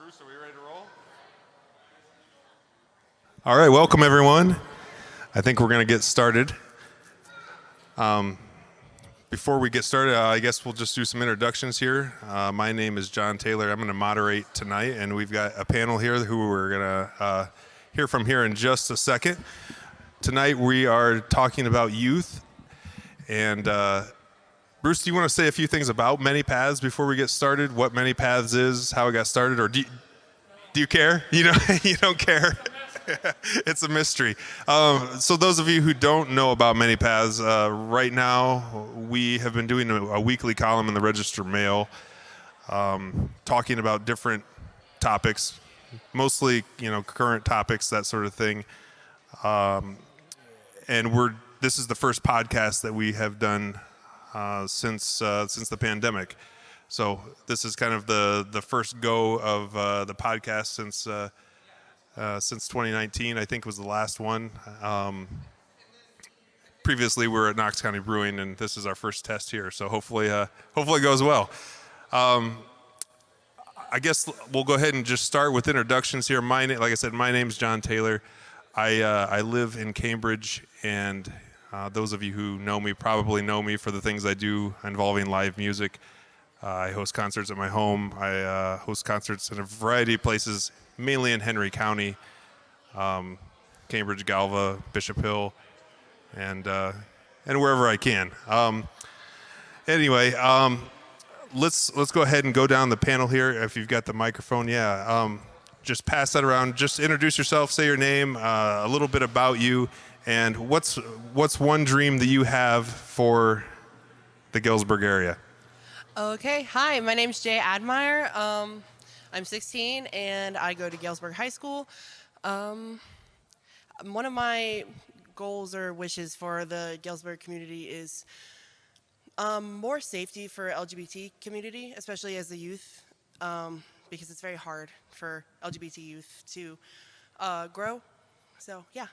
Bruce, are we ready to roll? All right, welcome everyone. I think we're going to get started. Before we get started, I guess we'll just do some introductions here. My name is John Taylor. I'm going to moderate tonight, and we've got a panel here who we're going to hear from here in just a second. Tonight we are talking about youth, and Bruce, do you want to say a few things about Many Paths before we get started? What Many Paths is, how it got started, or do you care? You don't care. It's a mystery. So those of you who don't know about Many Paths, right now we have been doing a weekly column in the Register Mail, talking about different topics, mostly current topics, that sort of thing. And this is the first podcast that we have done since the pandemic. So this is kind of the first go of the podcast since 2019. I think was the last one. Previously, we were at Knox County Brewing, and this is our first test here. So hopefully it goes well. I guess we'll go ahead and just start with introductions here. Like I said, my name's John Taylor. I live in Cambridge, and those of you who know me probably know me for the things I do involving live music. I host concerts at my home. I host concerts in a variety of places, mainly in Henry County, Cambridge, Galva, Bishop Hill, and wherever I can. Anyway, let's go ahead and go down the panel here. If you've got the microphone, just pass that around. Just introduce yourself, say your name, a little bit about you, and what's one dream that you have for the Galesburg area? Okay, hi, my name's Jay Admire. I'm 16 and I go to Galesburg High School. One of my goals or wishes for the Galesburg community is more safety for LGBT community, especially as a youth, because it's very hard for LGBT youth to grow. So, yeah.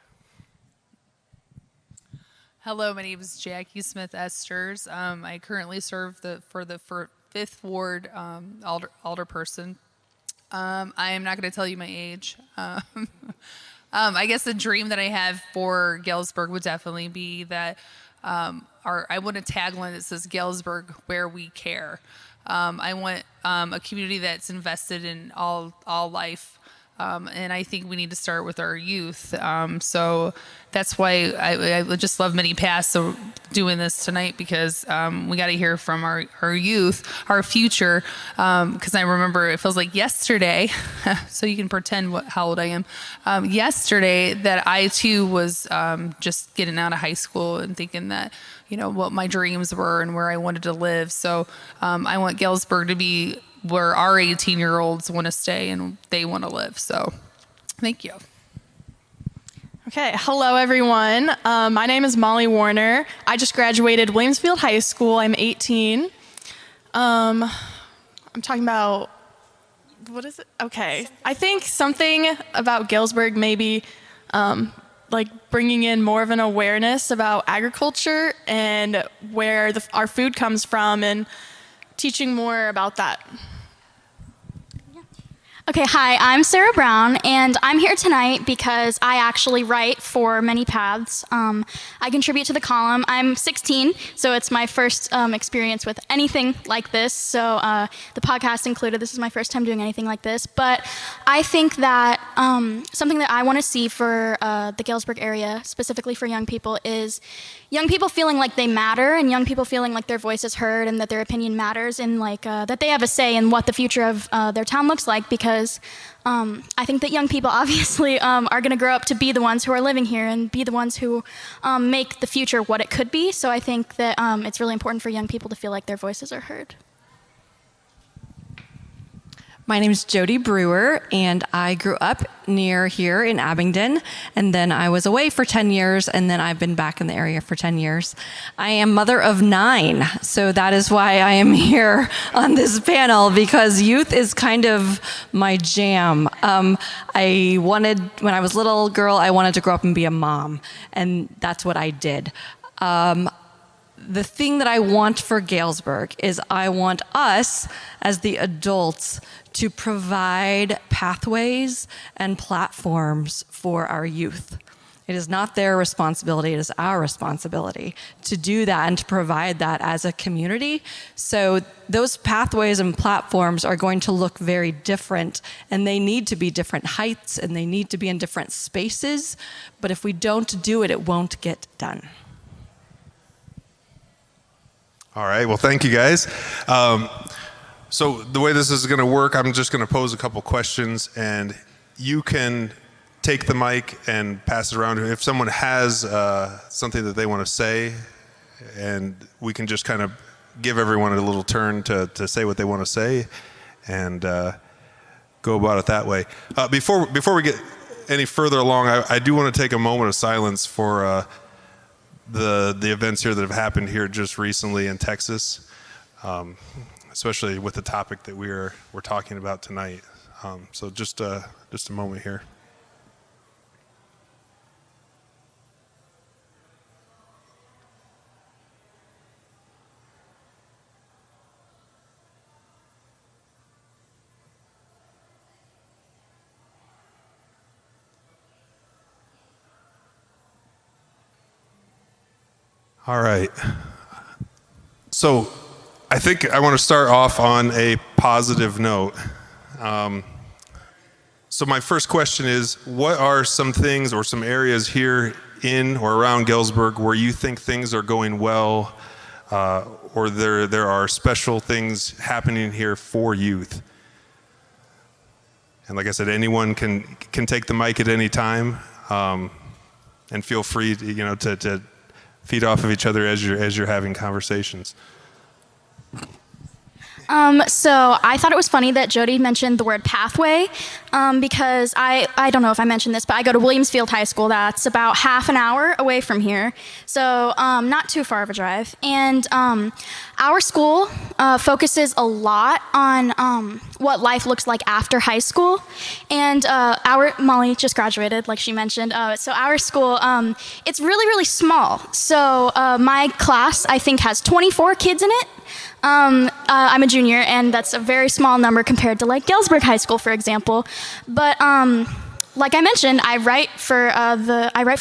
Hello, my name is Jackie Smith Esters. I currently serve for the 5th Ward alderperson. I am not going to tell you my age. I guess the dream that I have for Galesburg would definitely be that I want a tagline that says Galesburg, where we care. I want a community that's invested in all life. And I think we need to start with our youth. So that's why I just love Many Paths so doing this tonight, because we got to hear from our youth, our future. Because I remember it feels like yesterday, so you can pretend how old I am. Yesterday that I too was just getting out of high school and thinking that, what my dreams were and where I wanted to live. So I want Galesburg to be where our 18-year-olds want to stay and they want to live. So thank you. Okay, hello everyone. My name is Molly Warner. I just graduated Williamsfield High School. I'm 18. I'm talking about, what is it? Okay, I think something about Galesburg maybe like bringing in more of an awareness about agriculture and where our food comes from, and teaching more about that. Okay, hi, I'm Sarah Brown, and I'm here tonight because I actually write for Many Paths. I contribute to the column. I'm 16, so it's my first experience with anything like this, so the podcast included. This is my first time doing anything like this, but I think that something that I want to see for the Galesburg area, specifically for young people, is young people feeling like they matter, and young people feeling like their voice is heard and that their opinion matters, and like that they have a say in what the future of their town looks like, because I think that young people obviously are going to grow up to be the ones who are living here and be the ones who make the future what it could be. So I think that it's really important for young people to feel like their voices are heard. My name is Jodie Brewer, and I grew up near here in Abingdon, and then I was away for 10 years, and then I've been back in the area for 10 years. I am mother of 9, so that is why I am here on this panel, because youth is kind of my jam. When I was a little girl, I wanted to grow up and be a mom, and that's what I did. the thing that I want for Galesburg is I want us as the adults to provide pathways and platforms for our youth. It is not their responsibility, it is our responsibility to do that and to provide that as a community. So those pathways and platforms are going to look very different, and they need to be different heights, and they need to be in different spaces. But if we don't do it, it won't get done. All right, well, thank you guys. So the way this is going to work, I'm just going to pose a couple questions, and you can take the mic and pass it around. If someone has something that they want to say, and we can just kind of give everyone a little turn to say what they want to say, and go about it that way. Before we get any further along, I do want to take a moment of silence for the events here that have happened here just recently in Texas, especially with the topic that we're talking about tonight. So just a moment here. All right. So I think I want to start off on a positive note. So my first question is, what are some things or some areas here in or around Galesburg where you think things are going well, or there are special things happening here for youth? And like I said, anyone can take the mic at any time, and feel free to feed off of each other as you're having conversations. So I thought it was funny that Jodie mentioned the word pathway, because I don't know if I mentioned this, but I go to Williamsfield High School. That's about half an hour away from here, so not too far of a drive. And our school focuses a lot on what life looks like after high school. And Molly just graduated, like she mentioned. So our school, it's really, really small. So my class, I think, has 24 kids in it. I'm a junior, and that's a very small number compared to like Galesburg High School, for example. But like I mentioned, I write for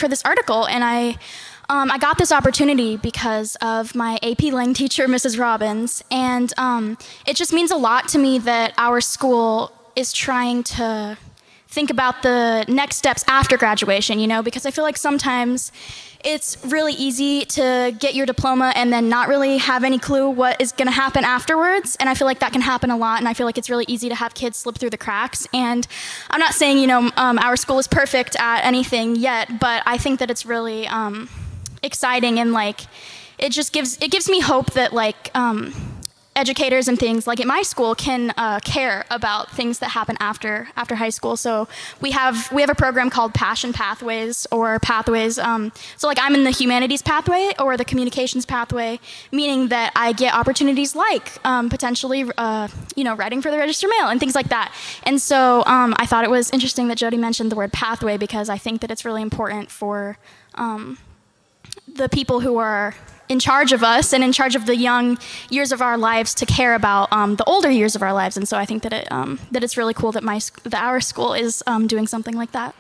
this article, and I got this opportunity because of my AP Lang teacher, Mrs. Robbins, and it just means a lot to me that our school is trying to think about the next steps after graduation, because I feel like sometimes it's really easy to get your diploma and then not really have any clue what is going to happen afterwards. And I feel like that can happen a lot. And I feel like it's really easy to have kids slip through the cracks. And I'm not saying, our school is perfect at anything yet, but I think that it's really exciting, and like it gives me hope that like educators and things like at my school can care about things that happen after high school. So we have a program called Passion Pathways, or Pathways. So like I'm in the humanities pathway or the communications pathway, meaning that I get opportunities like potentially writing for the Register Mail and things like that. And so I thought it was interesting that Jodie mentioned the word pathway, because I think that it's really important for the people who are in charge of us and in charge of the young years of our lives to care about the older years of our lives. And so I think that it's really cool that our school is doing something like that.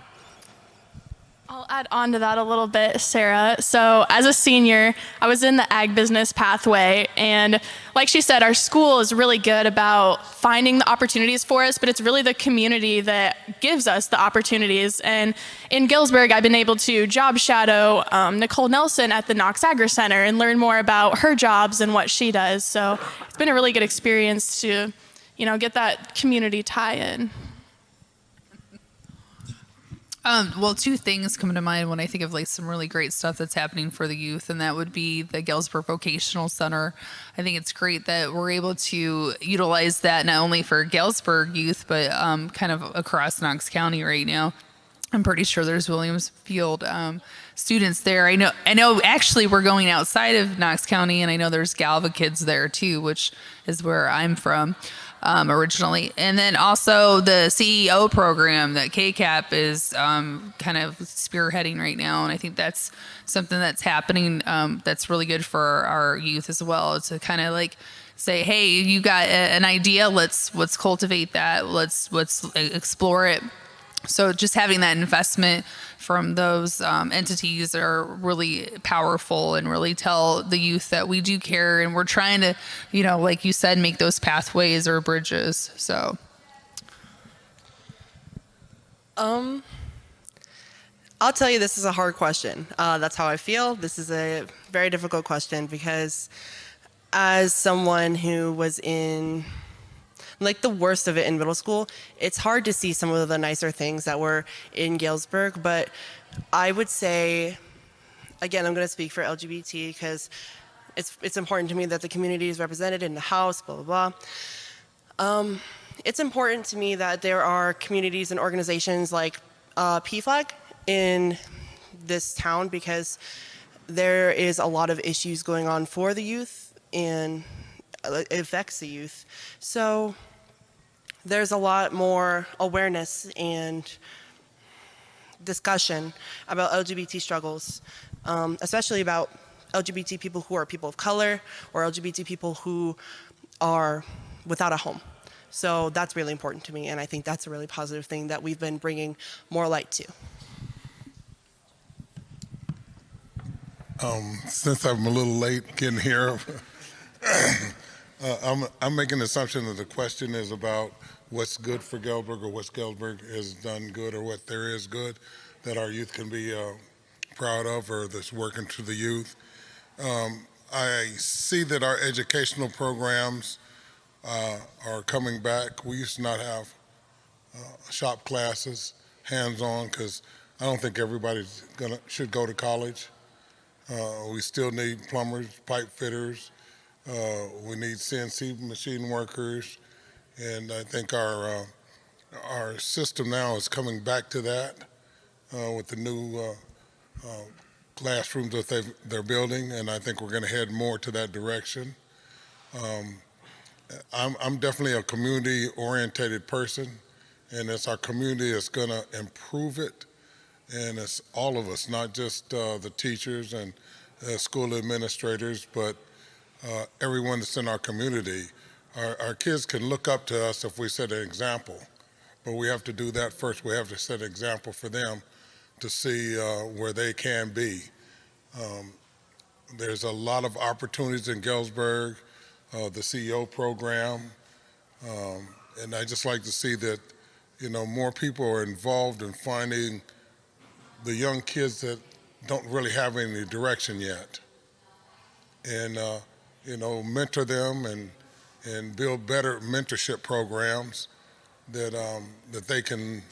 I'll add on to that a little bit, Sarah. So as a senior, I was in the ag business pathway, and like she said, our school is really good about finding the opportunities for us, but it's really the community that gives us the opportunities. And in Galesburg, I've been able to job shadow Nicole Nelson at the Knox Agri Center and learn more about her jobs and what she does. So it's been a really good experience to, get that community tie-in. Well, two things come to mind when I think of like some really great stuff that's happening for the youth, and that would be the Galesburg Vocational Center. I think it's great that we're able to utilize that not only for Galesburg youth, but kind of across Knox County right now. I'm pretty sure there's Williamsfield students there. I know actually we're going outside of Knox County, and I know there's Galva kids there too, which is where I'm from. originally. And then also the CEO program that KCAP is kind of spearheading right now. And I think that's something that's happening that's really good for our youth as well, to kind of like say, hey, you got an idea, let's cultivate that, let's explore it. So just having that investment from those entities are really powerful and really tell the youth that we do care and we're trying to, like you said, make those pathways or bridges. So. I'll tell you, this is a hard question. That's how I feel. This is a very difficult question because as someone who was in like the worst of it in middle school, it's hard to see some of the nicer things that were in Galesburg. But I would say, again, I'm going to speak for LGBT because it's important to me that the community is represented in the House, blah, blah, blah. It's important to me that there are communities and organizations like PFLAG in this town because there is a lot of issues going on for the youth and it affects the youth. So there's a lot more awareness and discussion about LGBT struggles, especially about LGBT people who are people of color or LGBT people who are without a home. So that's really important to me, and I think that's a really positive thing that we've been bringing more light to. Since I'm a little late getting here, I'm making an assumption that the question is about what's good for Galesburg or what Galesburg has done good or what there is good that our youth can be proud of or that's working to the youth. I see that our educational programs are coming back. We used to not have shop classes, hands-on, because I don't think everybody should go to college. We still need plumbers, pipe fitters. We need CNC machine workers, and I think our system now is coming back to that with the new classrooms that they're building, and I think we're going to head more to that direction. I'm definitely a community-oriented person, and it's our community that's going to improve it, and it's all of us, not just the teachers and school administrators, but everyone that's in our community. Our kids can look up to us if we set an example, but we have to do that first. We have to set an example for them to see where they can be. There's a lot of opportunities in Galesburg, the CEO program, and I just like to see that, more people are involved in finding the young kids that don't really have any direction yet, and mentor them and build better mentorship programs that that they can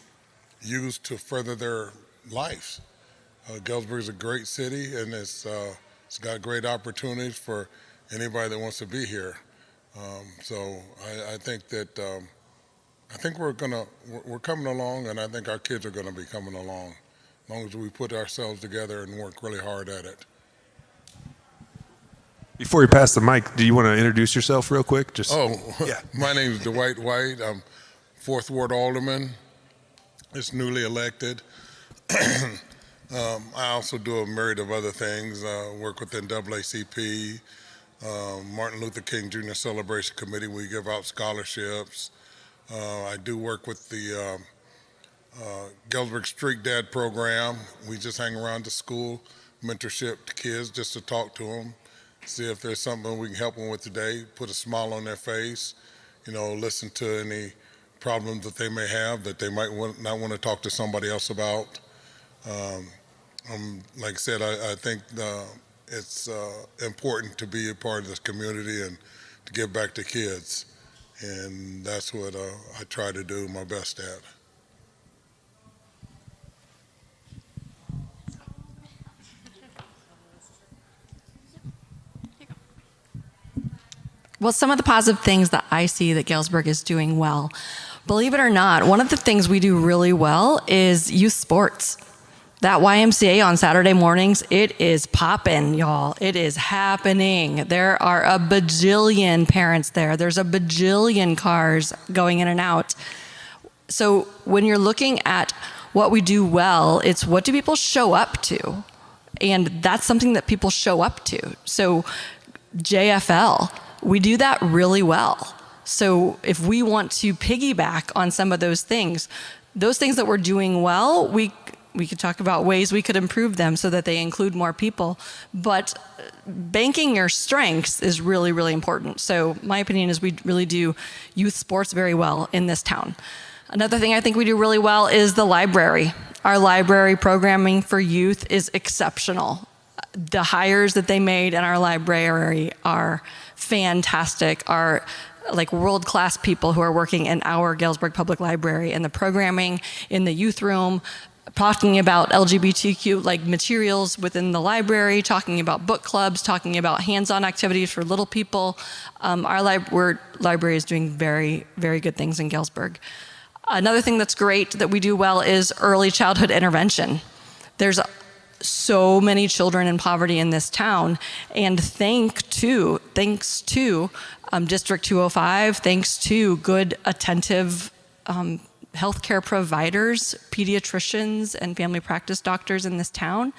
use to further their lives. Galesburg is a great city, and it's got great opportunities for anybody that wants to be here. So I think that we're coming along, and I think our kids are going to be coming along, as long as we put ourselves together and work really hard at it. Before you pass the mic, do you want to introduce yourself real quick? Yeah. My name is Dwight White. I'm 4th Ward Alderman. It's newly elected. I also do a myriad of other things. Work with NAACP, Martin Luther King Jr. Celebration Committee. We give out scholarships. I do work with the Galesburg Street Dad program. We just hang around the school, mentorship to kids just to talk to them, see if there's something we can help them with today, put a smile on their face, listen to any problems that they may have that they might not want to talk to somebody else about. Like I said, I think it's important to be a part of this community and to give back to kids. And that's what I try to do my best at. Well, some of the positive things that I see that Galesburg is doing well, believe it or not, one of the things we do really well is youth sports. That YMCA on Saturday mornings, it is popping, y'all. It is happening. There are a bajillion parents there. There's a bajillion cars going in and out. So when you're looking at what we do well, it's what do people show up to? And that's something that people show up to. So JFL, we do that really well. So if we want to piggyback on some of those things that we're doing well, we could talk about ways we could improve them so that they include more people. But banking your strengths is really, really important. So my opinion is we really do youth sports very well in this town. Another thing I think we do really well is the library. Our library programming for youth is exceptional. The hires that they made in our library are fantastic, are like world-class people who are working in our Galesburg Public Library, and the programming in the youth room, talking about LGBTQ like materials within the library, talking about book clubs, talking about hands-on activities for little people. Our library is doing very, very good things in Galesburg. Another thing that's great that we do well is early childhood intervention. There's so many children in poverty in this town, and thanks to District 205, thanks to good, attentive healthcare providers, pediatricians, and family practice doctors in this town,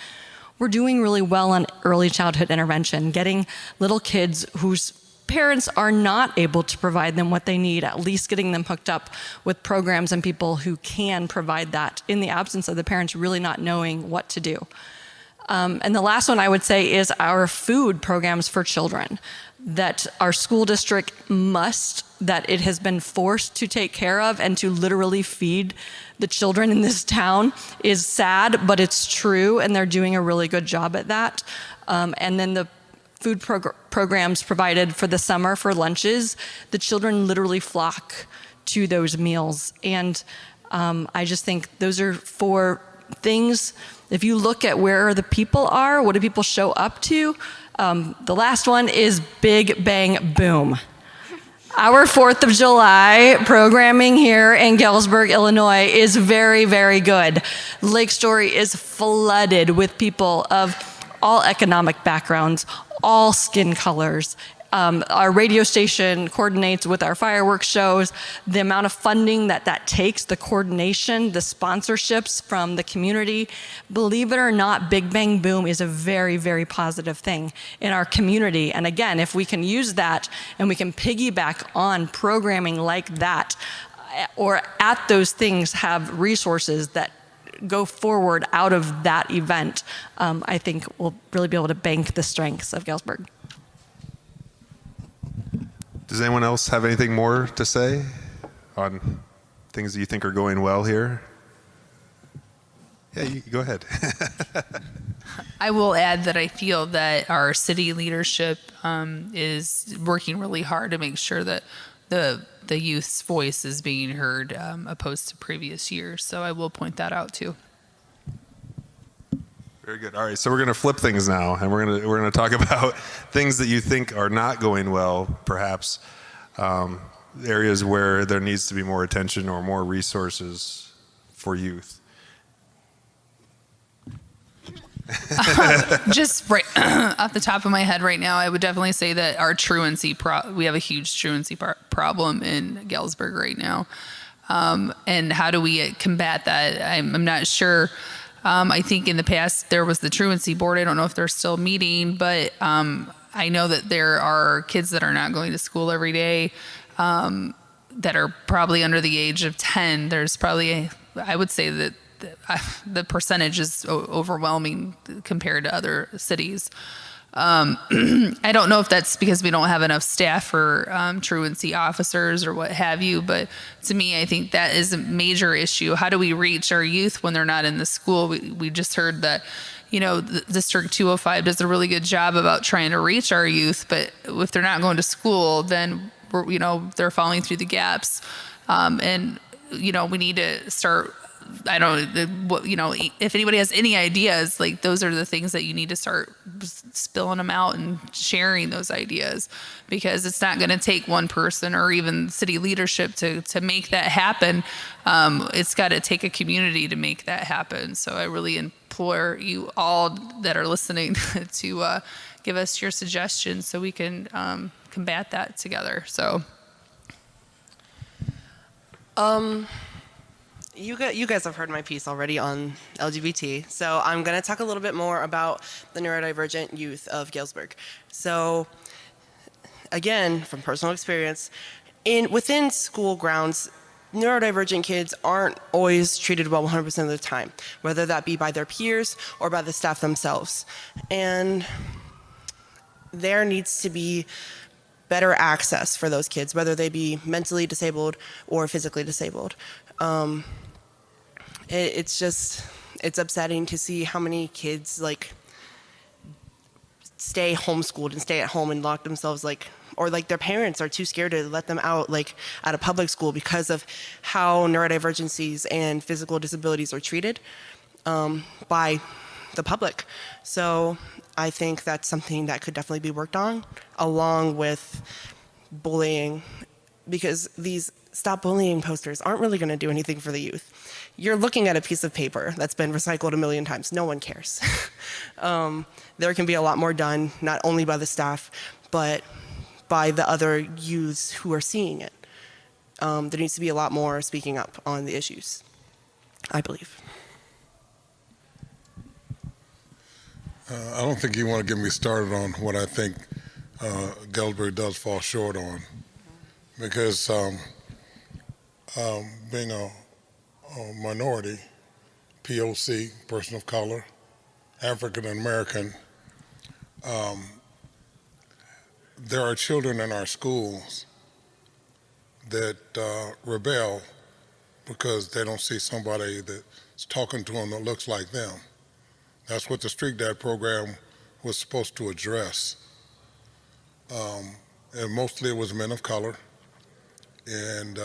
we're doing really well on early childhood intervention, getting little kids whose parents are not able to provide them what they need, at least getting them hooked up with programs and people who can provide that in the absence of the parents really not knowing what to do. And the last one I would say is our food programs for children that our school district that it has been forced to take care of and to literally feed the children in this town is sad, but it's true, and they're doing a really good job at that. And then the food programs provided for the summer for lunches, the children literally flock to those meals. And I just think those are 4 things. If you look at where the people are, what do people show up to? The last one is Big Bang Boom. Our 4th of July programming here in Galesburg, Illinois is very, very good. Lake Story is flooded with people of all economic backgrounds, all skin colors. Our radio station coordinates with our fireworks shows. The amount of funding that takes, the coordination, the sponsorships from the community. Believe it or not, Big Bang Boom is a very, very positive thing in our community. And again, if we can use that and we can piggyback on programming like that, or at those things have resources that go forward out of that event, I think we'll really be able to bank the strengths of Galesburg. Does anyone else have anything more to say on things that you think are going well here? Yeah, you go ahead. I will add that I feel that our city leadership is working really hard to make sure that the youth's voice is being heard opposed to previous years. So I will point that out too. Very good. All right, so we're going to flip things now, and we're going to talk about things that you think are not going well, perhaps areas where there needs to be more attention or more resources for youth. Just right off the top of my head right now, I would definitely say that our truancy we have a huge truancy problem in Galesburg right now. And how do we combat that? I'm not sure. I think in the past there was the truancy board. I don't know if they're still meeting, but I know that there are kids that are not going to school every day that are probably under the age of 10. There's probably, I would say that the percentage is overwhelming compared to other cities. I don't know if that's because we don't have enough staff for truancy officers or what have you, but to me, I think that is a major issue. How do we reach our youth when they're not in the school? We just heard that, the District 205 does a really good job about trying to reach our youth, but if they're not going to school, then they're falling through the gaps. And we need to start. I don't know, if anybody has any ideas, like those are the things that you need to start spilling them out and sharing those ideas, because it's not going to take one person or even city leadership to make that happen. It's got to take a community to make that happen. So I really implore you all that are listening to give us your suggestions so we can combat that together. So. You guys have heard my piece already on LGBT, so I'm going to talk a little bit more about the neurodivergent youth of Galesburg. So, again, from personal experience, within school grounds, neurodivergent kids aren't always treated well 100% of the time, whether that be by their peers or by the staff themselves. And there needs to be better access for those kids, whether they be mentally disabled or physically disabled. It's upsetting to see how many kids stay homeschooled and stay at home and lock themselves or their parents are too scared to let them out at a public school because of how neurodivergencies and physical disabilities are treated by the public. So I think that's something that could definitely be worked on, along with bullying, because these stop bullying posters aren't really going to do anything for the youth. You're looking at a piece of paper that's been recycled a million times. No one cares. There can be a lot more done, not only by the staff, but by the other youths who are seeing it. There needs to be a lot more speaking up on the issues, I believe. I don't think you want to get me started on what I think Galesburg does fall short on, because being a minority, POC, person of color, African American, there are children in our schools that rebel because they don't see somebody that's talking to them that looks like them. That's what the Street Dad program was supposed to address. And mostly it was men of color. And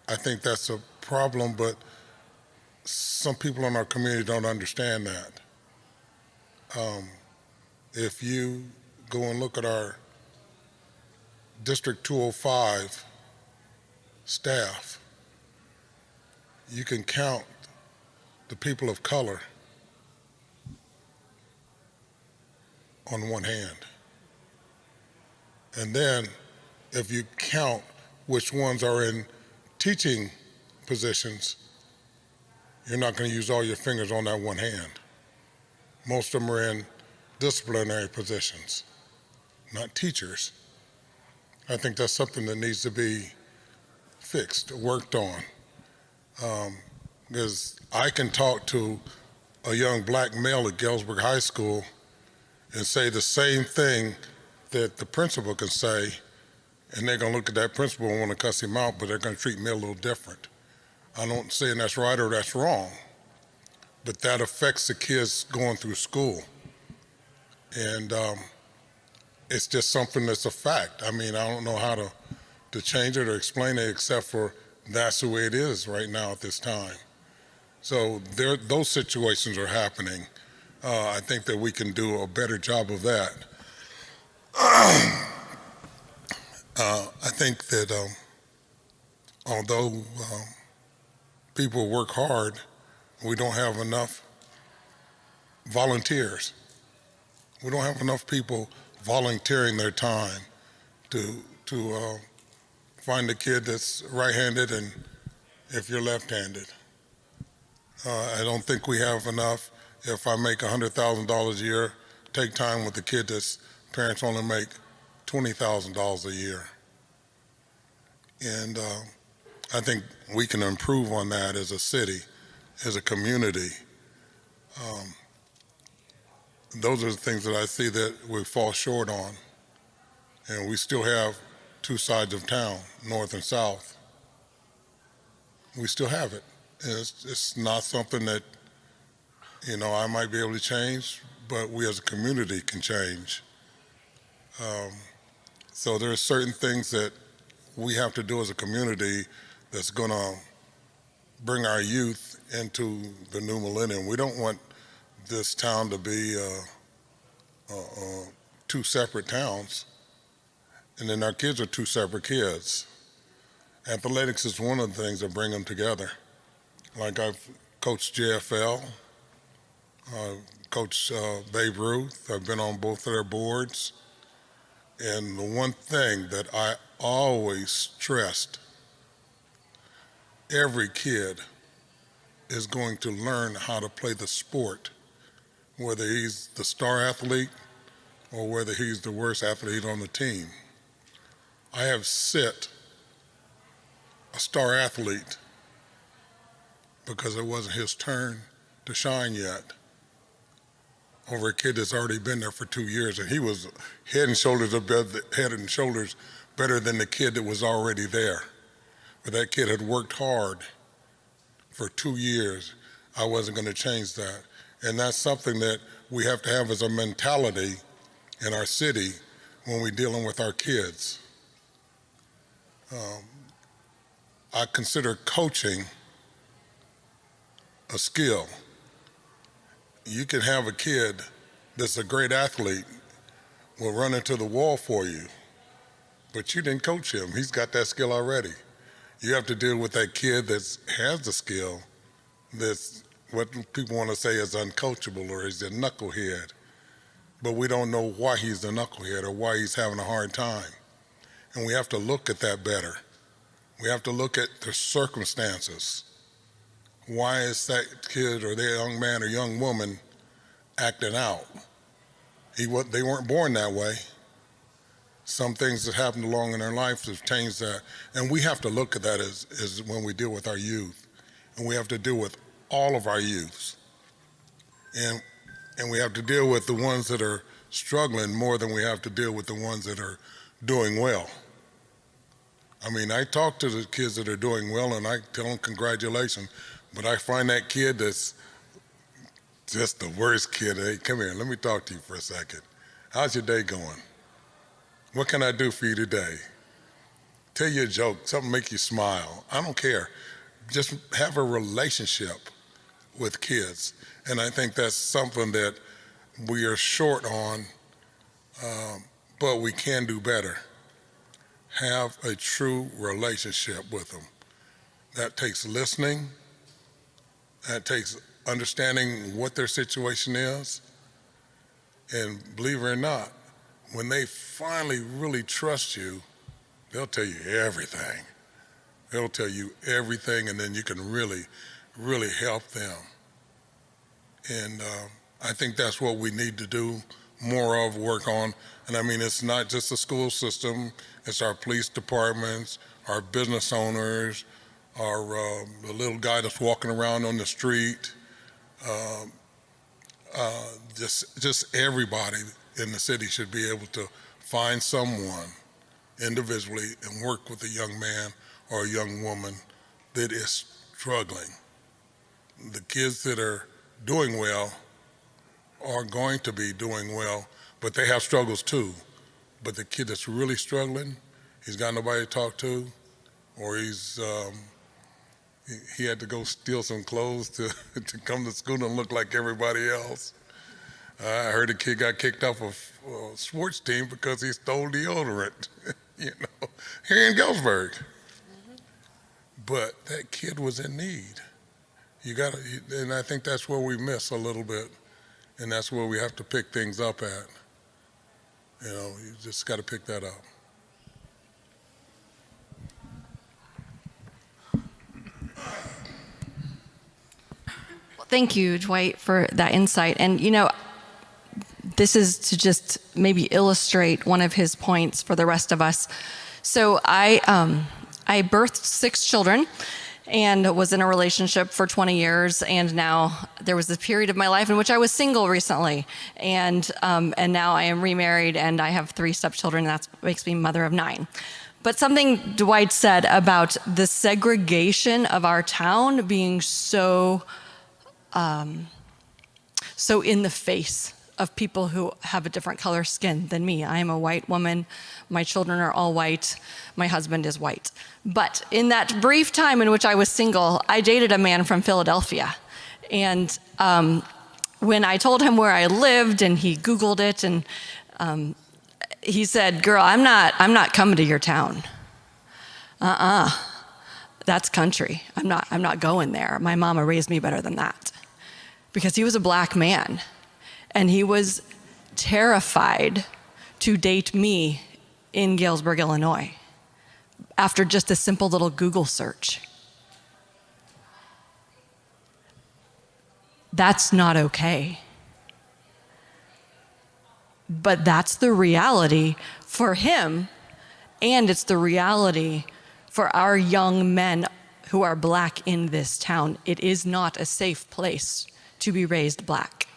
I think that's a problem, but some people in our community don't understand that. If you go and look at our District 205 staff, you can count the people of color on one hand. And then if you count which ones are in teaching positions, you're not going to use all your fingers on that one hand. Most of them are in disciplinary positions, not teachers. I think that's something that needs to be fixed, worked on. Because I can talk to a young black male at Galesburg High School and say the same thing that the principal can say, and they're gonna look at that principal and wanna cuss him out, but they're gonna treat me a little different. I don't saying that's right or that's wrong, but that affects the kids going through school. And it's just something that's a fact. I mean, I don't know how to change it or explain it, except for that's the way it is right now at this time. So those situations are happening. I think that we can do a better job of that. I think that although people work hard, we don't have enough volunteers. We don't have enough people volunteering their time to find a kid that's right-handed and if you're left-handed. I don't think we have enough. If I make $100,000 a year, take time with the kid that's parents only make $20,000 a year. And I think we can improve on that as a city, as a community. Those are the things that I see that we fall short on. And we still have two sides of town, north and south. We still have it. And it's not something that, you know, I might be able to change, but we as a community can change. So there are certain things that we have to do as a community that's gonna bring our youth into the new millennium. We don't want this town to be two separate towns, and then our kids are two separate kids. Athletics is one of the things that bring them together. Like I've coached JFL, coached Babe Ruth. I've been on both of their boards. And the one thing that I always stressed, every kid is going to learn how to play the sport, whether he's the star athlete or whether he's the worst athlete on the team. I have set a star athlete because it wasn't his turn to shine yet over a kid that's already been there for 2 years, and he was head and shoulders better than the kid that was already there. But that kid had worked hard for 2 years. I wasn't going to change that. And that's something that we have to have as a mentality in our city when we're dealing with our kids. I consider coaching a skill. You can have a kid that's a great athlete, will run into the wall for you, but you didn't coach him. He's got that skill already. You have to deal with that kid that has the skill, that's what people want to say is uncoachable or he's a knucklehead, but we don't know why he's a knucklehead or why he's having a hard time. And we have to look at that better. We have to look at the circumstances. Why is that kid or that young man or young woman acting out? They weren't born that way. Some things that happened along in their life have changed that. And we have to look at that as when we deal with our youth. And we have to deal with all of our youths. And we have to deal with the ones that are struggling more than we have to deal with the ones that are doing well. I mean, I talk to the kids that are doing well and I tell them congratulations, but I find that kid that's just the worst kid. Hey, come here, let me talk to you for a second. How's your day going? What can I do for you today? Tell you a joke, something make you smile. I don't care. Just have a relationship with kids. And I think that's something that we are short on, but we can do better. Have a true relationship with them. That takes listening. That takes understanding what their situation is. And believe it or not, when they finally really trust you, they'll tell you everything. They'll tell you everything, and then you can really, really help them. And I think that's what we need to do more of, work on. And I mean, it's not just the school system, it's our police departments, our business owners, our the little guy that's walking around on the street, just everybody in the city should be able to find someone individually and work with a young man or a young woman that is struggling. The kids that are doing well are going to be doing well, but they have struggles too. But the kid that's really struggling, he's got nobody to talk to, or he had to go steal some clothes to come to school and look like everybody else. I heard a kid got kicked off of a sports team because he stole deodorant, here in Galesburg. Mm-hmm. But that kid was in need. And I think that's where we miss a little bit, and that's where we have to pick things up at. You just got to pick that up. Thank you, Dwight, for that insight. And, this is to just maybe illustrate one of his points for the rest of us. So I birthed 6 children and was in a relationship for 20 years. And now there was this period of my life in which I was single recently. And now I am remarried and I have 3 stepchildren. That makes me mother of 9. But something Dwight said about the segregation of our town being so in the face of people who have a different color skin than me. I am a white woman. My children are all white. My husband is white. But in that brief time in which I was single, I dated a man from Philadelphia. And when I told him where I lived and he Googled it, and he said, "Girl, I'm not coming to your town. That's country. I'm not going there. My mama raised me better than that." Because he was a black man, and he was terrified to date me in Galesburg, Illinois, after just a simple little Google search. That's not okay. But that's the reality for him, and it's the reality for our young men who are black in this town. It is not a safe place to be raised black.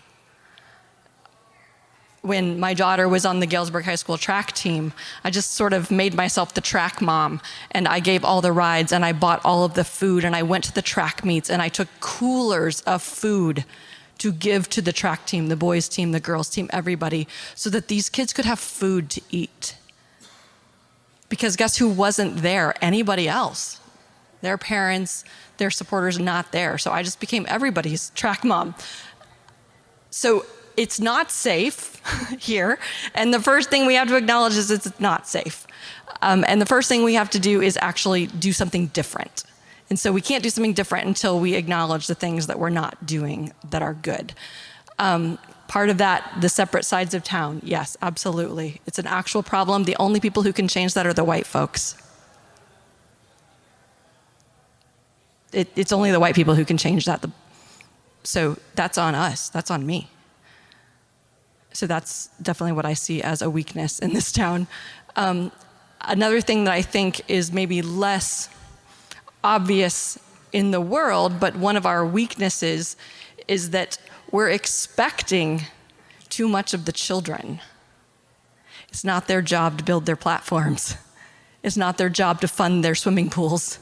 When my daughter was on the Galesburg High School track team, I just sort of made myself the track mom, and I gave all the rides, and I bought all of the food, and I went to the track meets, and I took coolers of food to give to the track team, the boys team, the girls team, everybody, so that these kids could have food to eat. Because guess who wasn't there? Anybody else. Their parents, their supporters, not there. So I just became everybody's track mom. So it's not safe here. And the first thing we have to acknowledge is it's not safe. And the first thing we have to do is actually do something different. And so we can't do something different until we acknowledge the things that we're not doing that are good. Part of that, the separate sides of town, yes, absolutely. It's an actual problem. The only people who can change that are the white folks. It's only the white people who can change that. So that's on us, that's on me. So that's definitely what I see as a weakness in this town. Another thing that I think is maybe less obvious in the world, but one of our weaknesses is that we're expecting too much of the children. It's not their job to build their platforms. It's not their job to fund their swimming pools.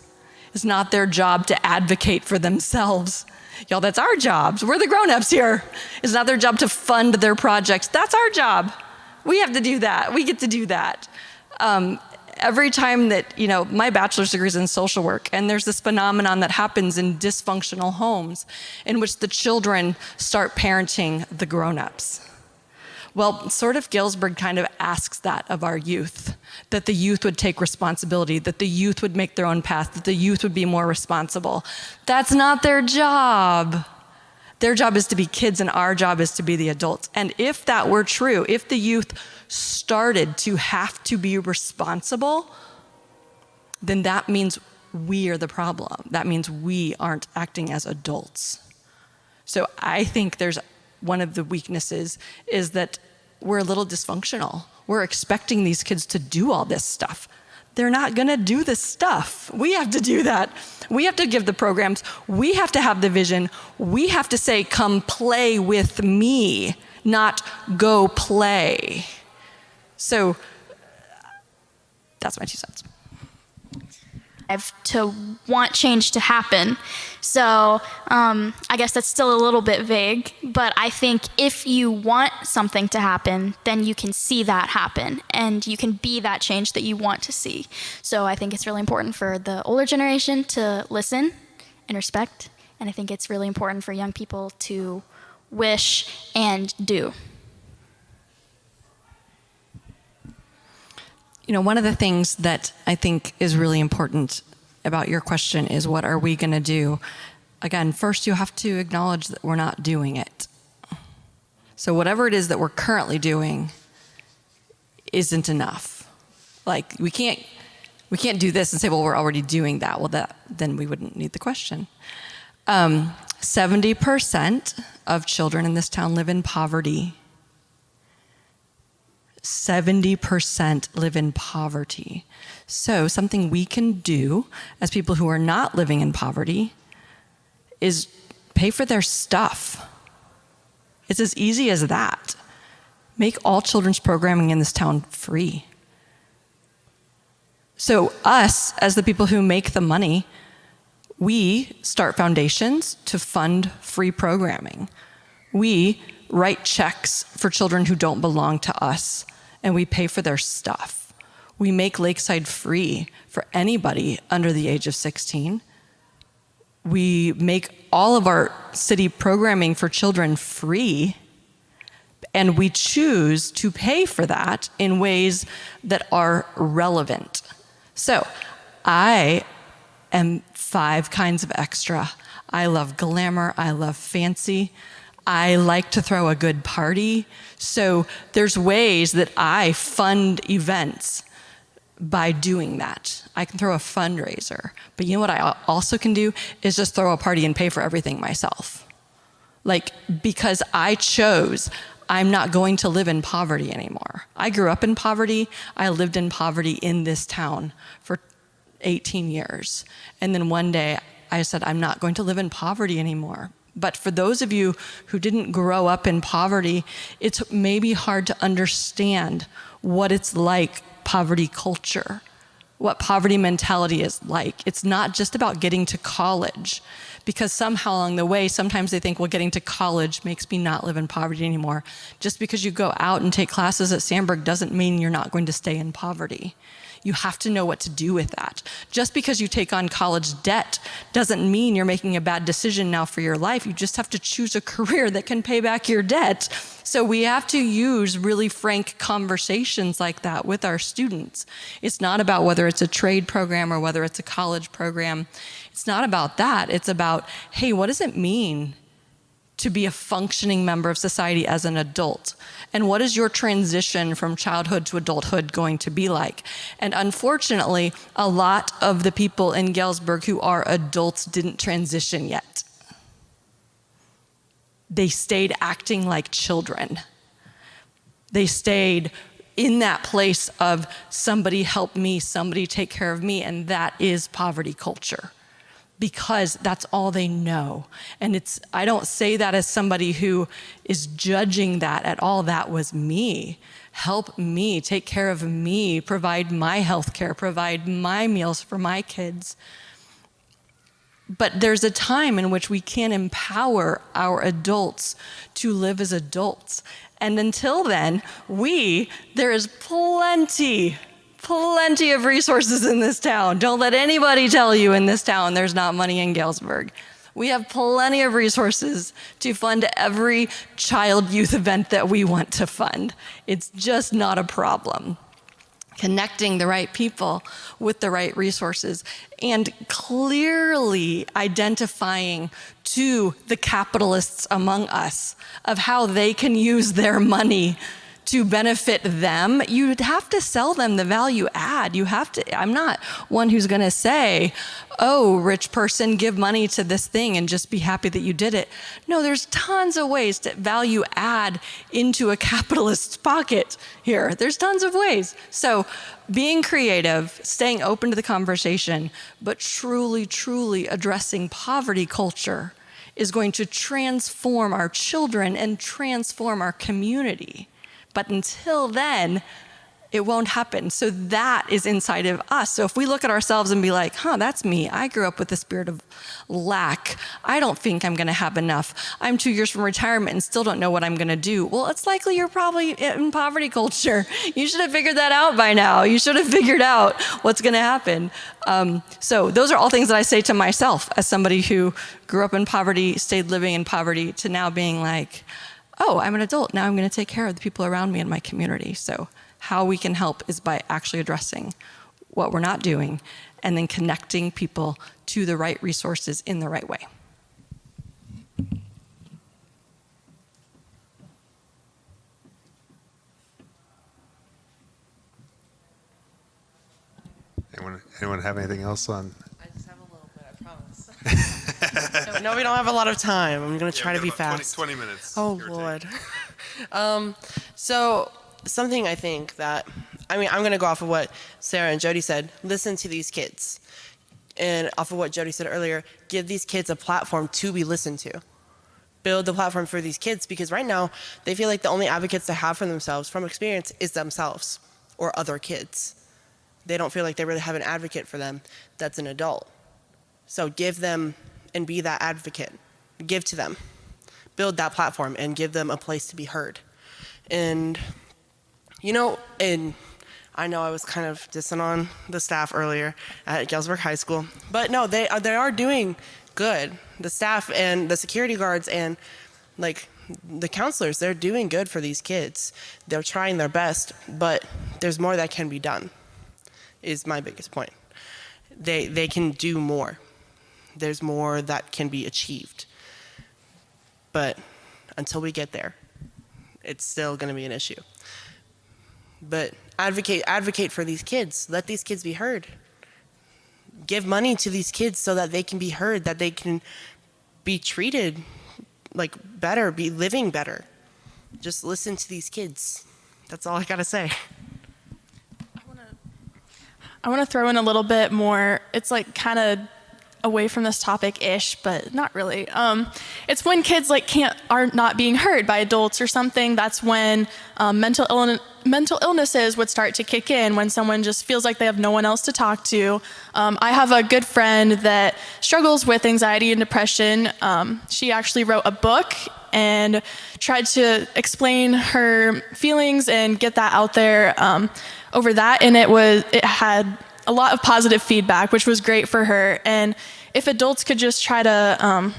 It's not their job to advocate for themselves. Y'all, that's our jobs. We're the grown-ups here. It's not their job to fund their projects. That's our job. We have to do that. We get to do that. Every time that, my bachelor's degree is in social work, and there's this phenomenon that happens in dysfunctional homes in which the children start parenting the grown-ups. Well, sort of Galesburg kind of asks that of our youth, that the youth would take responsibility, that the youth would make their own path, that the youth would be more responsible. That's not their job. Their job is to be kids, and our job is to be the adults. And if that were true, if the youth started to have to be responsible, then that means we are the problem. That means we aren't acting as adults. So I think there's one of the weaknesses is that we're a little dysfunctional. We're expecting these kids to do all this stuff. They're not gonna do this stuff. We have to do that. We have to give the programs. We have to have the vision. We have to say, come play with me, not go play. So that's my 2 cents. To want change to happen. So I guess that's still a little bit vague, but I think if you want something to happen, then you can see that happen, and you can be that change that you want to see. So I think it's really important for the older generation to listen and respect, and I think it's really important for young people to wish and do. One of the things that I think is really important about your question is, what are we going to do? Again, first you have to acknowledge that we're not doing it. So whatever it is that we're currently doing isn't enough. Like, we can't do this and say, well, we're already doing that. Well, then we wouldn't need the question. 70% of children in this town live in poverty. 70% live in poverty. So something we can do as people who are not living in poverty is pay for their stuff. It's as easy as that. Make all children's programming in this town free. So us, as the people who make the money, we start foundations to fund free programming. We write checks for children who don't belong to us, and we pay for their stuff. We make Lakeside free for anybody under the age of 16. We make all of our city programming for children free, and we choose to pay for that in ways that are relevant. So I am 5 kinds of extra. I love glamour, I love fancy, I like to throw a good party. So there's ways that I fund events by doing that. I can throw a fundraiser, but you know what I also can do is just throw a party and pay for everything myself. Like, because I chose, I'm not going to live in poverty anymore. I grew up in poverty. I lived in poverty in this town for 18 years. And then one day I said, I'm not going to live in poverty anymore. But for those of you who didn't grow up in poverty, it's maybe hard to understand what it's like, poverty culture, what poverty mentality is like. It's not just about getting to college, because somehow along the way, sometimes they think, well, getting to college makes me not live in poverty anymore. Just because you go out and take classes at Sandburg doesn't mean you're not going to stay in poverty. You have to know what to do with that. Just because you take on college debt doesn't mean you're making a bad decision now for your life. You just have to choose a career that can pay back your debt. So we have to use really frank conversations like that with our students. It's not about whether it's a trade program or whether it's a college program. It's not about that. It's about, hey, what does it mean to be a functioning member of society as an adult? And what is your transition from childhood to adulthood going to be like? And unfortunately, a lot of the people in Galesburg who are adults didn't transition yet. They stayed acting like children. They stayed in that place of somebody help me, somebody take care of me, and that is poverty culture. Because that's all they know. And I don't say that as somebody who is judging that at all. That was me. Help me, take care of me, provide my health care, provide my meals for my kids. But there's a time in which we can empower our adults to live as adults. And until then, there is plenty of resources in this town. Don't let anybody tell you in this town there's not money in Galesburg. We have plenty of resources to fund every child youth event that we want to fund. It's just not a problem. Connecting the right people with the right resources and clearly identifying to the capitalists among us of how they can use their money to benefit them. You'd have to sell them the value add. I'm not one who's gonna say, oh, rich person, give money to this thing and just be happy that you did it. No, there's tons of ways to value add into a capitalist's pocket here. There's tons of ways. So being creative, staying open to the conversation, but truly, truly addressing poverty culture is going to transform our children and transform our community. But until then, it won't happen. So that is inside of us. So if we look at ourselves and be like, that's me. I grew up with the spirit of lack. I don't think I'm gonna have enough. I'm 2 years from retirement and still don't know what I'm gonna do. Well, it's likely you're probably in poverty culture. You should have figured that out by now. You should have figured out what's gonna happen. So those are all things that I say to myself as somebody who grew up in poverty, stayed living in poverty, to now being like, oh, I'm an adult. Now I'm going to take care of the people around me in my community. So how we can help is by actually addressing what we're not doing and then connecting people to the right resources in the right way. Anyone have anything else on? I just have a little bit, I promise. No, we don't have a lot of time. I'm going to try to be fast. 20 minutes. Oh, Lord. So something I think that, I'm going to go off of what Sarah and Jodie said. Listen to these kids. And off of what Jodie said earlier, give these kids a platform to be listened to. Build the platform for these kids, because right now they feel like the only advocates they have for themselves from experience is themselves or other kids. They don't feel like they really have an advocate for them that's an adult. So give them and be that advocate. Give to them. Build that platform and give them a place to be heard. And, and I know I was kind of dissing on the staff earlier at Galesburg High School, but no, they are doing good. The staff and the security guards and like the counselors, they're doing good for these kids. They're trying their best, but there's more that can be done, is my biggest point. They can do more. There's more that can be achieved. But until we get there, it's still going to be an issue. But advocate for these kids. Let these kids be heard. Give money to these kids so that they can be heard, that they can be treated like better, be living better. Just listen to these kids. That's all I gotta say. I want to throw in a little bit more. It's like kind of away from this topic-ish, but not really. It's when kids like are not being heard by adults or something. That's when mental illnesses would start to kick in, when someone just feels like they have no one else to talk to. I have a good friend that struggles with anxiety and depression. She actually wrote a book and tried to explain her feelings and get that out there over that, and it had a lot of positive feedback, which was great for her. And if adults could just try to,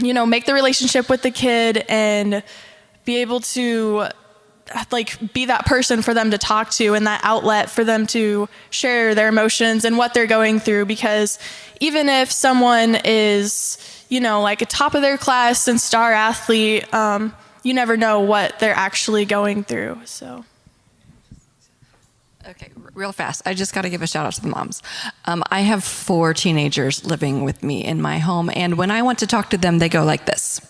make the relationship with the kid and be able to like be that person for them to talk to and that outlet for them to share their emotions and what they're going through. Because even if someone is, like a top of their class and star athlete, you never know what they're actually going through. So. Okay, real fast. I just got to give a shout out to the moms. I have 4 teenagers living with me in my home, and when I want to talk to them, they go like this.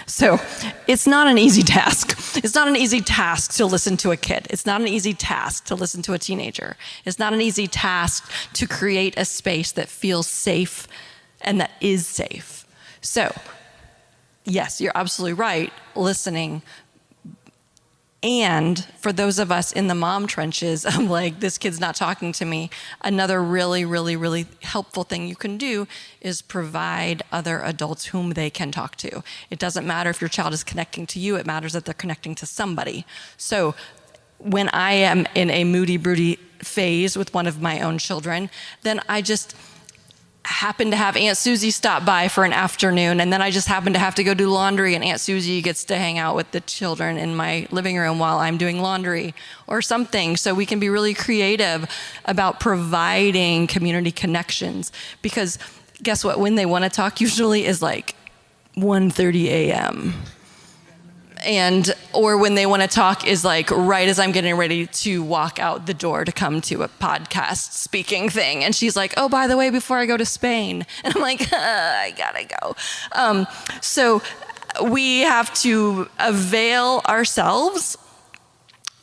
So it's not an easy task. It's not an easy task to listen to a kid. It's not an easy task to listen to a teenager. It's not an easy task to create a space that feels safe and that is safe. So, yes, you're absolutely right, listening. And for those of us in the mom trenches, I'm like, this kid's not talking to me. Another really, really, really helpful thing you can do is provide other adults whom they can talk to. It doesn't matter if your child is connecting to you, it matters that they're connecting to somebody. So when I am in a moody, broody phase with one of my own children, then I just happen to have Aunt Susie stop by for an afternoon, and then I just happen to have to go do laundry, and Aunt Susie gets to hang out with the children in my living room while I'm doing laundry or something. So we can be really creative about providing community connections, because guess what? When they want to talk usually is like 1:30 a.m. Or when they want to talk is like right as I'm getting ready to walk out the door to come to a podcast speaking thing. And she's like, oh, by the way, before I go to Spain. And I'm like, I gotta go. So we have to avail ourselves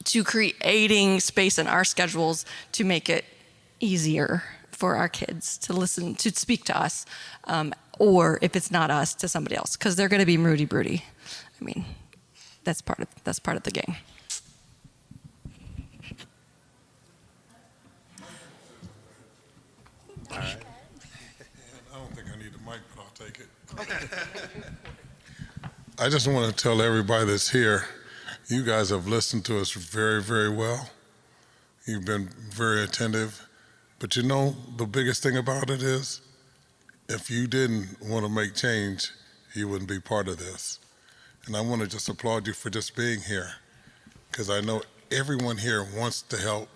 to creating space in our schedules to make it easier for our kids to listen, to speak to us. Or if it's not us, to somebody else, because they're going to be moody broody. I mean, that's part of the game. All right. I don't think I need a mic, but I'll take it. I just want to tell everybody that's here, you guys have listened to us very, very well. You've been very attentive. But the biggest thing about it is, if you didn't want to make change, you wouldn't be part of this. And I want to just applaud you for just being here, because I know everyone here wants to help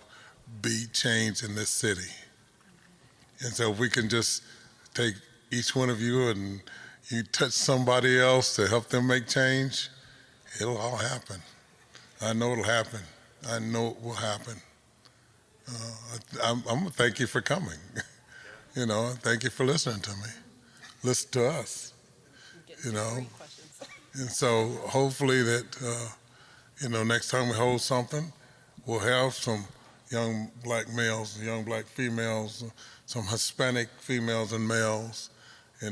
be change in this city. And so if we can just take each one of you and you touch somebody else to help them make change, it'll all happen. I know it'll happen. I know it will happen. I'm going to thank you for coming. Thank you for listening to me. Listen to us, And so hopefully that, next time we hold something, we'll have some young black males, young black females, some Hispanic females and males, I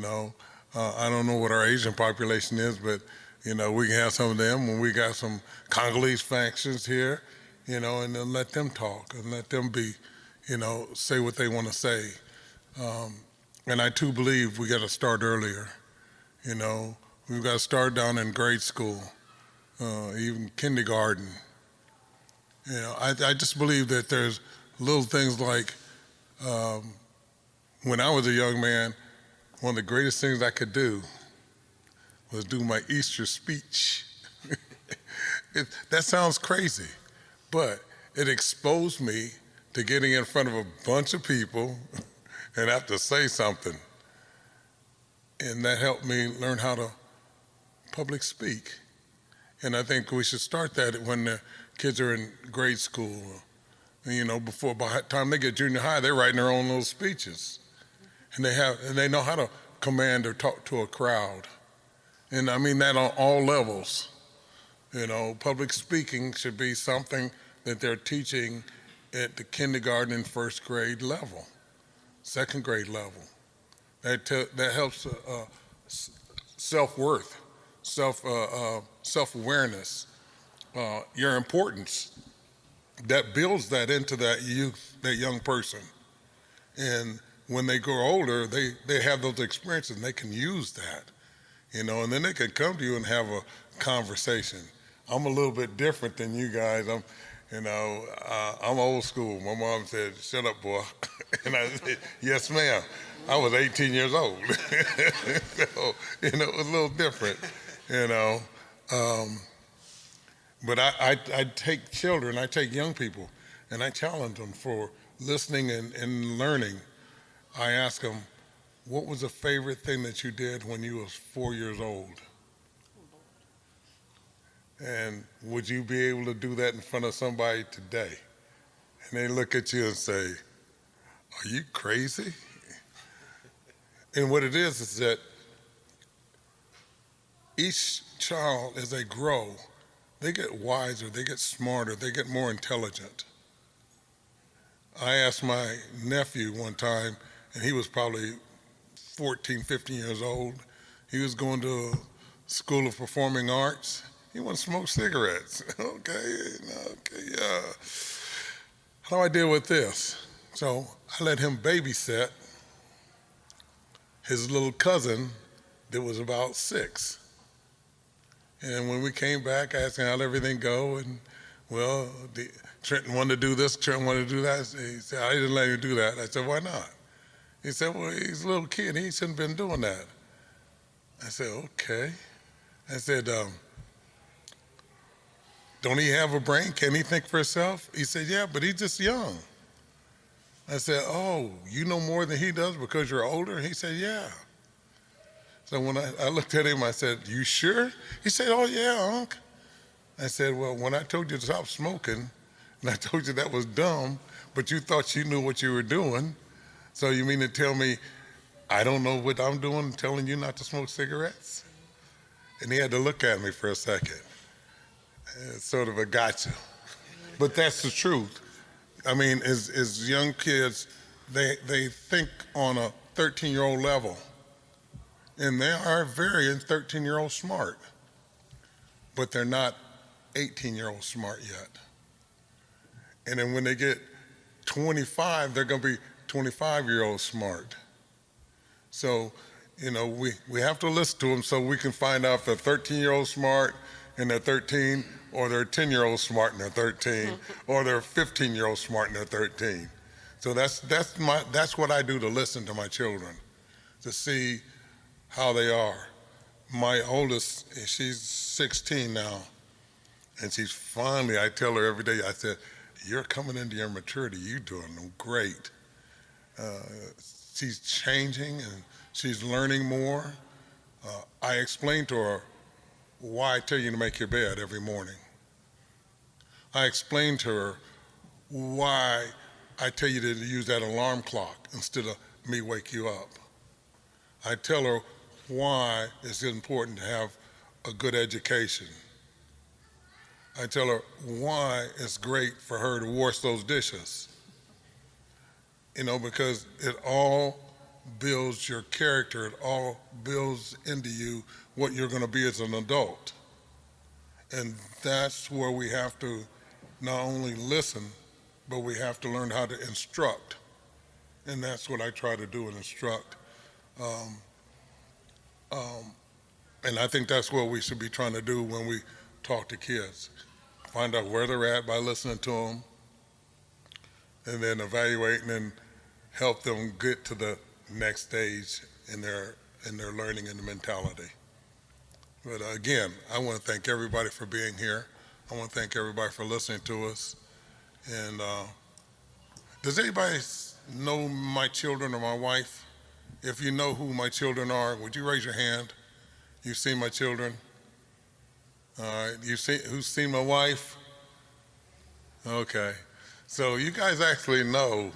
don't know what our Asian population is, but, we can have some of them when we got some Congolese factions here, and then let them talk and let them be, say what they want to say. And I too believe we got to start earlier, We've got to start down in grade school, even kindergarten. I just believe that there's little things like When I was a young man, one of the greatest things I could do was do my Easter speech. That sounds crazy, but it exposed me to getting in front of a bunch of people and have to say something. And that helped me learn how to public speak. And I think we should start that when the kids are in grade school. You know, by the time they get junior high, they're writing their own little speeches. And they know how to command or talk to a crowd. And I mean that on all levels. You know, public speaking should be something that they're teaching at the kindergarten and first grade level, second grade level. That helps self-worth, self-awareness, your importance. That builds that into that youth, that young person. And when they grow older, they have those experiences and they can use that, you know, and then they can come to you and have a conversation. I'm a little bit different than you guys. I'm old school. My mom said, "Shut up, boy." And I said, "Yes, ma'am." I was 18 years old. So, you know, it was a little different, you know. But I take children, I take young people, and I challenge them for listening and learning. I ask them, what was the favorite thing that you did when you was 4 years old? And would you be able to do that in front of somebody today? And they look at you and say, "Are you crazy?" And what it is that each child, as they grow, they get wiser, they get smarter, they get more intelligent. I asked my nephew one time, and he was probably 14, 15 years old. He was going to a school of performing arts. He wanted to smoke cigarettes. Okay, yeah. How do I deal with this? So I let him babysit his little cousin that was about 6. And when we came back, I asked him how'd everything go, and well, Trenton wanted to do this, Trenton wanted to do that. He said, "I didn't let him do that." I said, "Why not?" He said, "Well, he's a little kid, he shouldn't have been doing that." I said, "Okay." I said, "Don't he have a brain? Can he think for himself?" He said, "Yeah, but he's just young." I said, "Oh, you know more than he does because you're older?" He said, "Yeah." So when I looked at him, I said, "You sure?" He said, "Oh, yeah, Unc." I said, "Well, when I told you to stop smoking, and I told you that was dumb, but you thought you knew what you were doing, so you mean to tell me I don't know what I'm doing telling you not to smoke cigarettes?" And he had to look at me for a second. It's sort of a gotcha. But that's the truth. I mean, as young kids, they think on a 13-year-old level. And they are very 13-year-old smart. But they're not 18-year-old smart yet. And then when they get 25, they're going to be 25-year-old smart. So, you know, we have to listen to them so we can find out if they're 13-year-old smart and they're 13, or they're 10-year-old smart and they're 13, or they're 15-year-old smart and they're 13. So that's what I do to listen to my children, to see how they are. My oldest, she's 16 now, and she's finally, I tell her every day, I said, "You're coming into your maturity, you're doing great." She's changing and she's learning more. I explained to her why I tell you to make your bed every morning. I explained to her why I tell you to use that alarm clock instead of me wake you up. I tell her why it's important to have a good education. I tell her why it's great for her to wash those dishes. You know, because it all builds your character, it all builds into you what you're going to be as an adult. And that's where we have to not only listen, but we have to learn how to instruct. And that's what I try to do and instruct. And I think that's what we should be trying to do when we talk to kids. Find out where they're at by listening to them, and then evaluate and then help them get to the next stage in their learning and mentality. But again, I want to thank everybody for being here. I want to thank everybody for listening to us. And does anybody know my children or my wife? If you know who my children are, would you raise your hand? You've seen my children? All right. Who's seen my wife? Okay. So you guys actually know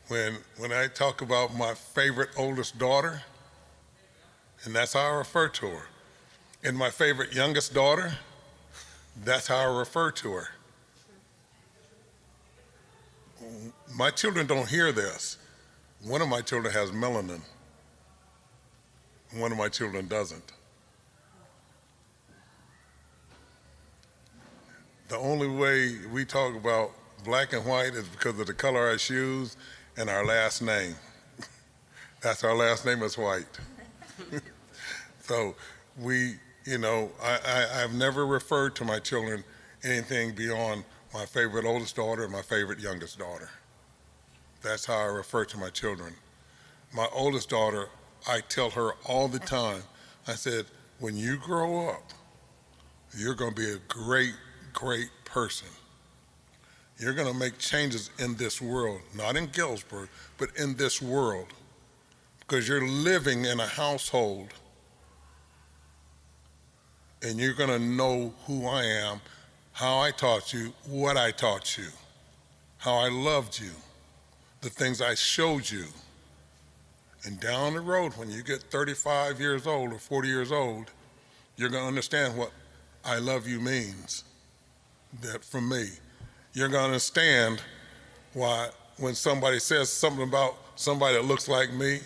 when I talk about my favorite oldest daughter, and that's how I refer to her. And my favorite youngest daughter, that's how I refer to her. My children don't hear this. One of my children has melanin. One of my children doesn't. The only way we talk about black and white is because of the color of our shoes and our last name. That's our last name is White. So I've never referred to my children anything beyond my favorite oldest daughter and my favorite youngest daughter. That's how I refer to my children. My oldest daughter, I tell her all the time, I said, when you grow up, you're going to be a great, great person. You're going to make changes in this world, not in Galesburg, but in this world, because you're living in a household and you're going to know who I am, how I taught you, what I taught you, how I loved you, the things I showed you. And down the road, when you get 35 years old or 40 years old, you're going to understand what I love you means. That from me. You're going to understand why when somebody says something about somebody that looks like me,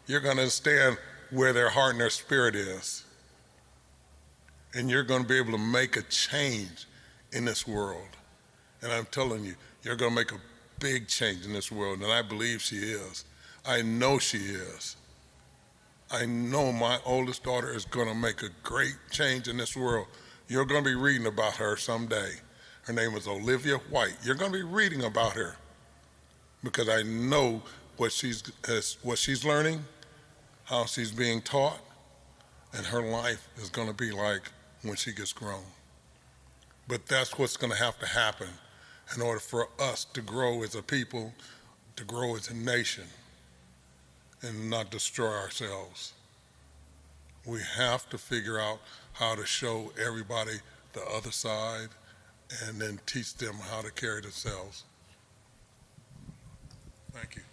you're going to understand where their heart and their spirit is. And you're going to be able to make a change in this world. And I'm telling you, you're going to make a big change in this world, and I believe she is. I know she is. I know my oldest daughter is going to make a great change in this world. You're going to be reading about her someday. Her name is Olivia White. You're going to be reading about her because I know what she's learning, how she's being taught, and her life is going to be like when she gets grown. But that's what's going to have to happen in order for us to grow as a people, to grow as a nation, and not destroy ourselves. We have to figure out how to show everybody the other side and then teach them how to carry themselves. Thank you.